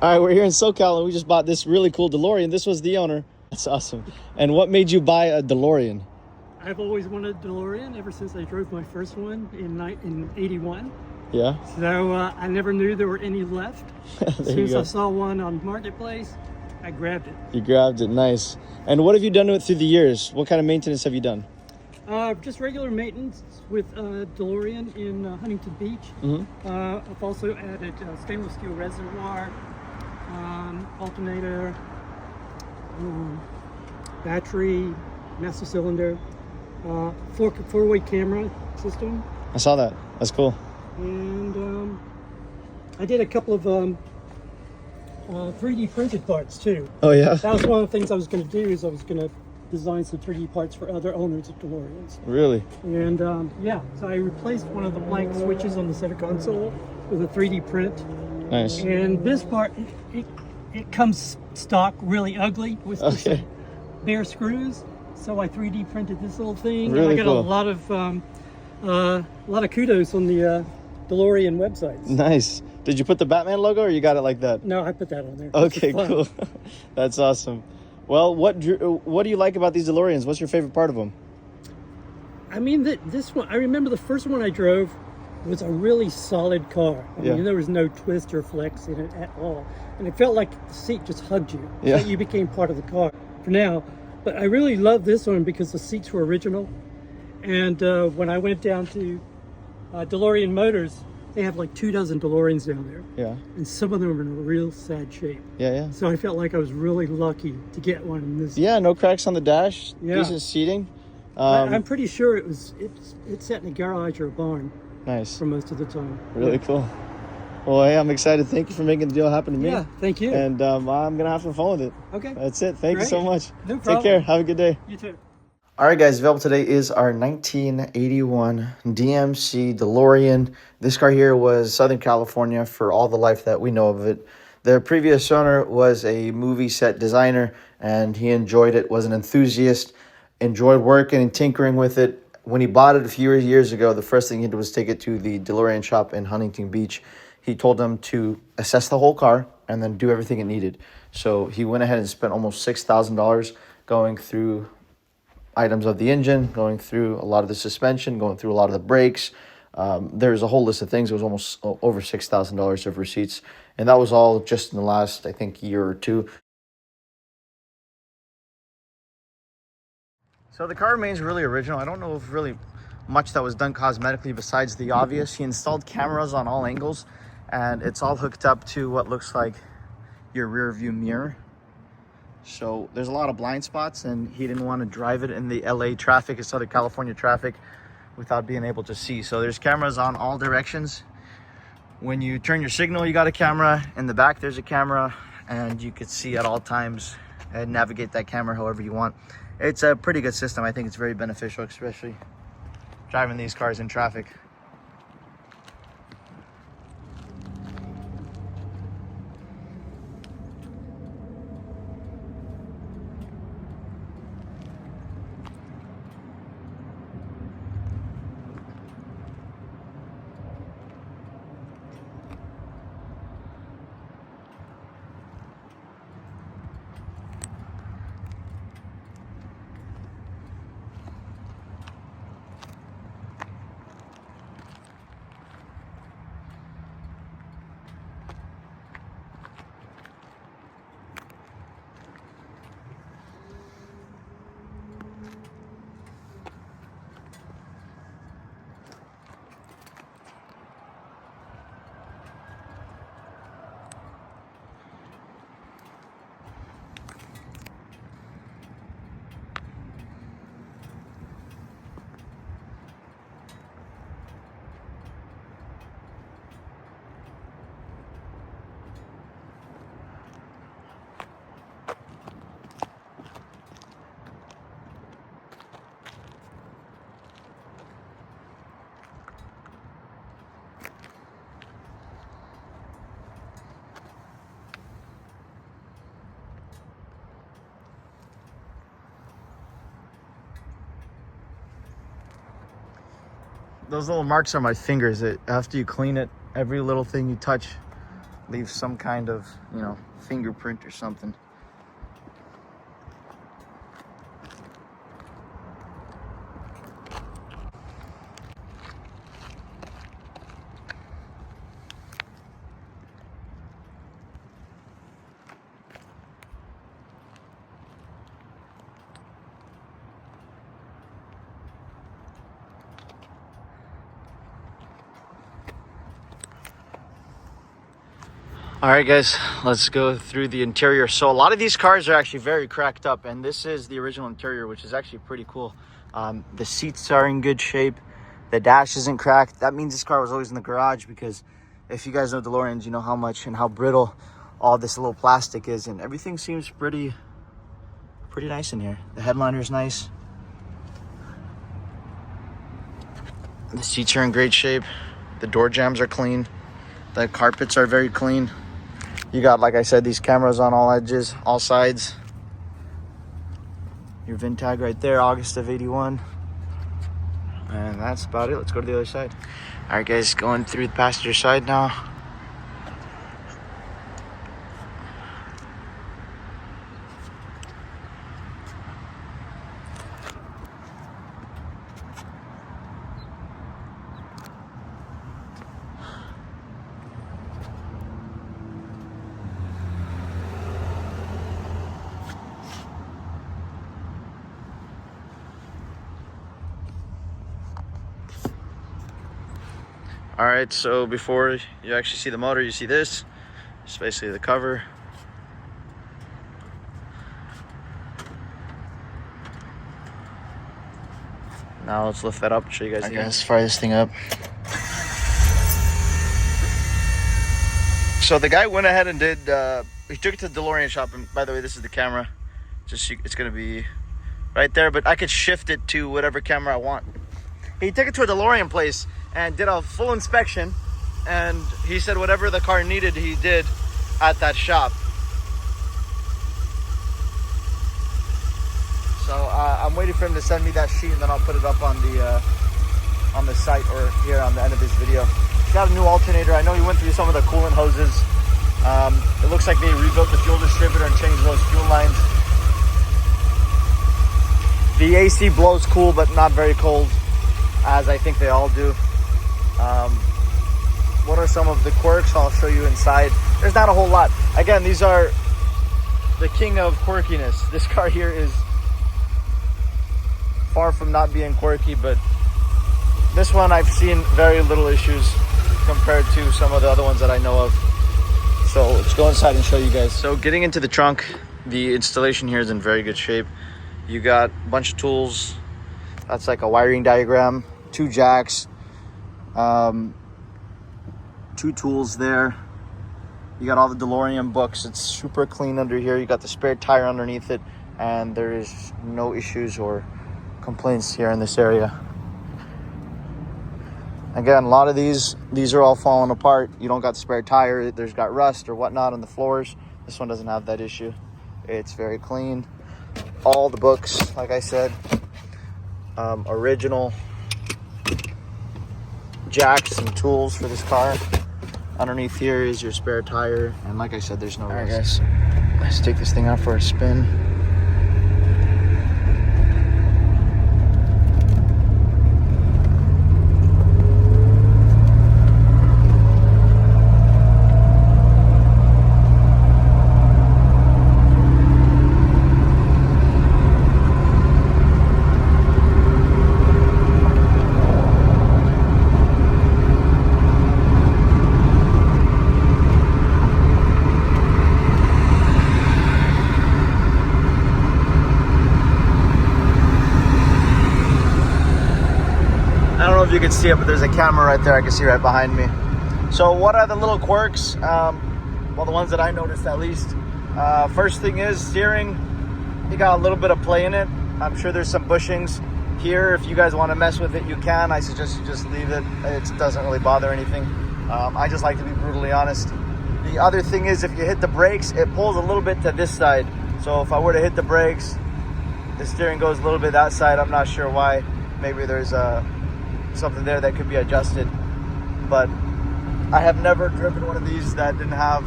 All right, we're here in SoCal and we just bought this really cool DeLorean. This was the owner. That's awesome. And what made you buy a DeLorean? I've always wanted a DeLorean ever since I drove my first one in 81. Yeah. So I never knew there were any left. As soon as I saw one on Marketplace, I grabbed it. You grabbed it, nice. And what have you done to it through the years? What kind of maintenance have you done? Just regular maintenance with DeLorean in Huntington Beach. I've also added stainless steel reservoir, alternator, battery, master cylinder, four-way camera system. I saw that. That's cool. And I did a couple of 3D printed parts too. Oh yeah? That was one of the things I was going to do, is I was going to design some 3D parts for other owners of DeLoreans. Really? And yeah, so I replaced one of the blank switches on the center console with a 3D print. Nice. And this part, it comes stock really ugly with just bare screws. So I 3D printed this little thing. Really and I got cool. a lot of kudos on the DeLorean websites. Nice. Did you put the Batman logo or you got it like that? No, I put that on there. Okay, cool. That's awesome. Well, what do you like about these DeLoreans? What's your favorite part of them? I mean, this one, I remember the first one I drove was a really solid car. I mean, there was no twist or flex in it at all. And it felt like the seat just hugged you. Yeah. Like you became part of the car for now. But I really love this one because the seats were original. And when I went down to DeLorean Motors, they have like 24 DeLoreans down there. Yeah. And some of them are in real sad shape. Yeah. So I felt like I was really lucky to get one in this. Yeah, no cracks on the dash. Yeah. Decent seating. I'm pretty sure it's sat in a garage or a barn. Nice. For most of the time. Really cool. Well, hey, I'm excited. Thank you for making the deal happen to me. Yeah, thank you. And I'm going to have some fun with it. Okay. That's it. Thank you so much. No problem. Take care. Have a good day. You too. All right, guys. Available today is our 1981 DMC DeLorean. This car here was Southern California for all the life that we know of it. The previous owner was a movie set designer, and he enjoyed it, was an enthusiast, enjoyed working and tinkering with it. When he bought it a few years ago, the first thing he did was take it to the DeLorean shop in Huntington Beach. He told them to assess the whole car and then do everything it needed. So he went ahead and spent almost $6,000 going through items of the engine, going through a lot of the suspension, going through a lot of the brakes. There's a whole list of things. It was almost over $6,000 of receipts. And that was all just in the last, I think, year or two. So the car remains really original. I don't know if really much that was done cosmetically besides the obvious. He installed cameras on all angles, and it's all hooked up to what looks like your rear view mirror. So there's a lot of blind spots, and he didn't want to drive it in the LA traffic and Southern California traffic without being able to see. So there's cameras on all directions. When you turn your signal, you got a camera. In the back, there's a camera, and you could see at all times and navigate that camera however you want. It's a pretty good system. I think it's very beneficial, especially driving these cars in traffic. Those little marks are my fingers. After you clean it, every little thing you touch leave some kind of, you know, fingerprint or something. All right, guys, let's go through the interior. So a lot of these cars are actually very cracked up, and this is the original interior, which is actually pretty cool. The seats are in good shape. The dash isn't cracked. That means this car was always in the garage, because if you guys know DeLoreans, you know how much and how brittle all this little plastic is, and everything seems pretty nice in here. The headliner is nice. The seats are in great shape. The door jambs are clean. The carpets are very clean. You got, like I said, these cameras on all edges, all sides. Your VIN tag right there, August of 81. And that's about it. Let's go to the other side. All right, guys, going through the passenger side now. All right, so before you actually see the motor, you see this. It's basically the cover. Now let's lift that up, show you guys. Okay, let's fire this thing up. So the guy went ahead and did, he took it to the DeLorean shop, and by the way, this is the camera. It's gonna be right there, but I could shift it to whatever camera I want. He took it to a DeLorean place and did a full inspection, and he said whatever the car needed, he did at that shop. So I'm waiting for him to send me that sheet, and then I'll put it up on the site or here on the end of this video. He's got a new alternator. I know he went through some of the coolant hoses. It looks like they rebuilt the fuel distributor and changed those fuel lines. The AC blows cool, but not very cold, as I think they all do. What are some of the quirks? I'll show you inside. There's not a whole lot. Again, these are the king of quirkiness. This car here is far from not being quirky, but this one I've seen very little issues compared to some of the other ones that I know of. So let's go inside and show you guys. So getting into the trunk, the installation here is in very good shape. You got a bunch of tools. That's like a wiring diagram, 2 jacks, 2 tools there. You got all the DeLorean books. It's super clean under here. You got the spare tire underneath it, and there is no issues or complaints here in this area. Again, a lot of these are all falling apart. You don't got the spare tire. There's got rust or whatnot on the floors. This one doesn't have that issue. It's very clean. All the books, like I said, original jacks and tools for this car. Underneath here is your spare tire, and like I said, there's no rust. All right, guys, let's take this thing out for a spin. If you can see it, but there's a camera right there I can see right behind me. So what are the little quirks? Well, the ones that I noticed at least. First thing is steering. You got a little bit of play in it. I'm sure there's some bushings here. If you guys want to mess with it, you can. I suggest you just leave it. It doesn't really bother anything. I just like to be brutally honest. The other thing is, if you hit the brakes, it pulls a little bit to this side. So if I were to hit the brakes, the steering goes a little bit that side. I'm not sure why. Maybe there's something there that could be adjusted, but I have never driven one of these that didn't have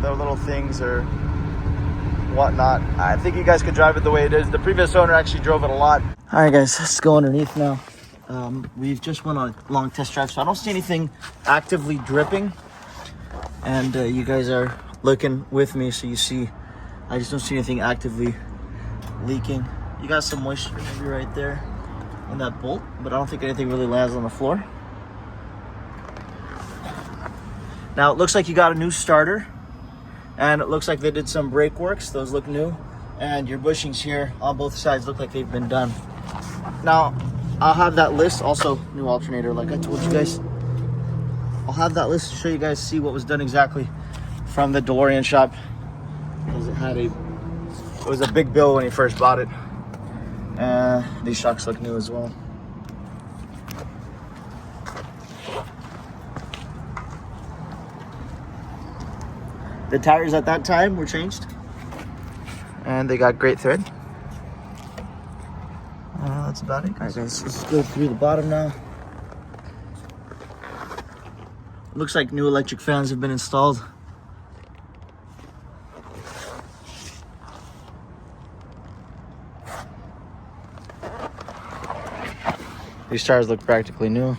the little things or whatnot. I think you guys could drive it the way it is. The previous owner actually drove it a lot. All right, guys, let's go underneath now. We've just went on a long test drive, so I don't see anything actively dripping. And you guys are looking with me, so you see, I just don't see anything actively leaking. You got some moisture maybe right there on that bolt, but I don't think anything really lands on the floor. Now it looks like you got a new starter, and it looks like they did some brake works. Those look new, and your bushings here on both sides look like they've been done. Now I'll have that list, also new alternator like I told you guys. I'll have that list to show you guys, see what was done exactly from the DeLorean shop, because it was a big bill when he first bought it. These shocks look new as well. The tires at that time were changed, and they got great thread. That's about it. All right, guys, let's go through the bottom now. Looks like new electric fans have been installed. These tires look practically new.